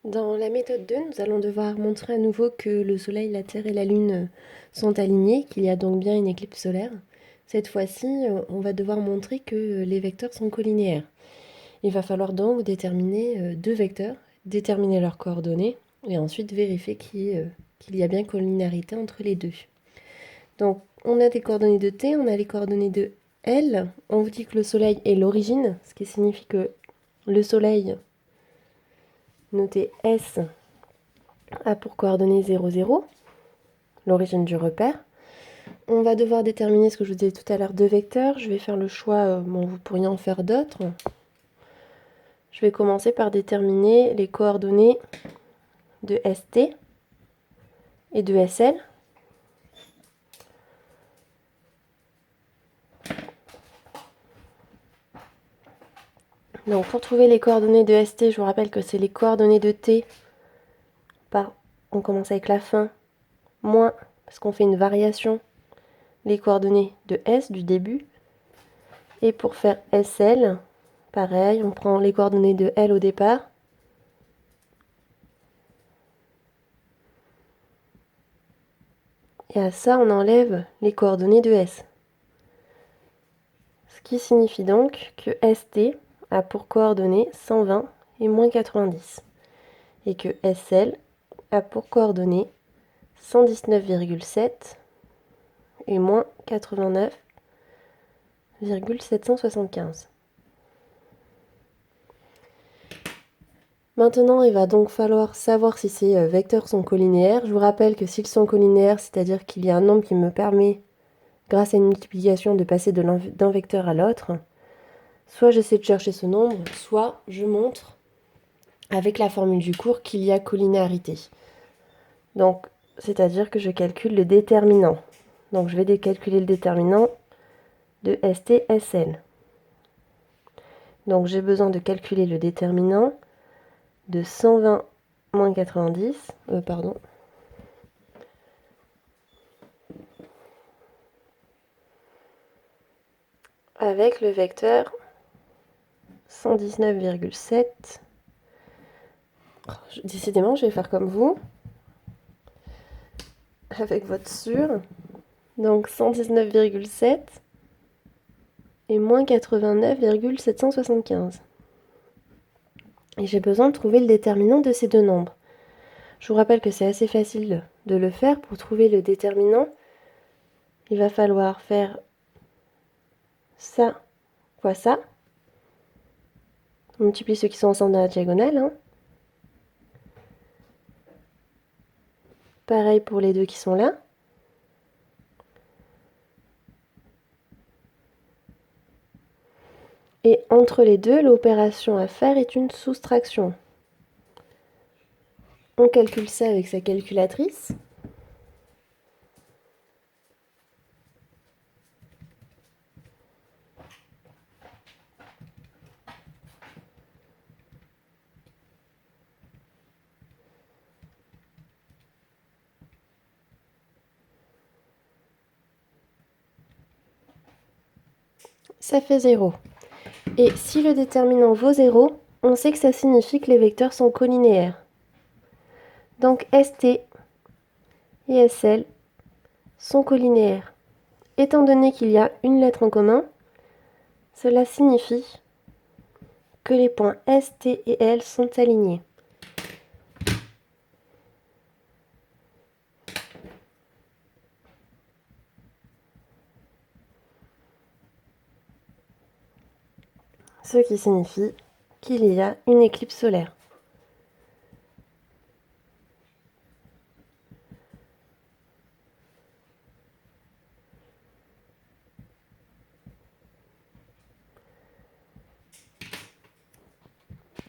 Dans la méthode 2, nous allons devoir montrer à nouveau que le Soleil, la Terre et la Lune sont alignés, qu'il y a donc bien une éclipse solaire. Cette fois-ci, on va devoir montrer que les vecteurs sont collinéaires. Il va falloir donc déterminer deux vecteurs, déterminer leurs coordonnées et ensuite vérifier qu'il y a bien collinéarité entre les deux. Donc, on a des coordonnées de T, on a les coordonnées de L. On vous dit que le Soleil est l'origine, ce qui signifie que le Soleil, noté S, a pour coordonnées 0, 0, l'origine du repère. On va devoir déterminer ce que je vous disais tout à l'heure, deux vecteurs. Je vais faire le choix, vous pourriez en faire d'autres. Je vais commencer par déterminer les coordonnées de ST et de SL. Donc pour trouver les coordonnées de ST, je vous rappelle que c'est les coordonnées de T on commence avec la fin, moins, parce qu'on fait une variation, les coordonnées de S du début. Et pour faire SL, pareil, on prend les coordonnées de L au départ. Et à ça, on enlève les coordonnées de S. Ce qui signifie donc que ST a pour coordonnées 120 et moins 90. Et que SL a pour coordonnées 119,7 et moins 89,775. Maintenant, il va donc falloir savoir si ces vecteurs sont collinéaires. Je vous rappelle que s'ils sont collinéaires, c'est-à-dire qu'il y a un nombre qui me permet, grâce à une multiplication, de passer d'un vecteur à l'autre, soit j'essaie de chercher ce nombre, soit je montre avec la formule du cours qu'il y a collinéarité. Donc, c'est-à-dire que je calcule le déterminant. Donc, je vais calculer le déterminant de ST-SL. Donc, j'ai besoin de calculer le déterminant de 120 moins 90, avec le vecteur 119,7. Décidément, je vais faire comme vous, avec votre sur. Donc 119,7 et moins 89,775. Et j'ai besoin de trouver le déterminant de ces deux nombres. Je vous rappelle que c'est assez facile de le faire. Pour trouver le déterminant, il va falloir faire ça fois ça. On multiplie ceux qui sont ensemble dans la diagonale. Pareil pour les deux qui sont là. Et entre les deux, l'opération à faire est une soustraction. On calcule ça avec sa calculatrice. Ça fait 0. Et si le déterminant vaut 0, on sait que ça signifie que les vecteurs sont collinéaires. Donc ST et SL sont collinéaires. Étant donné qu'il y a une lettre en commun, cela signifie que les points ST et L sont alignés. Ce qui signifie qu'il y a une éclipse solaire.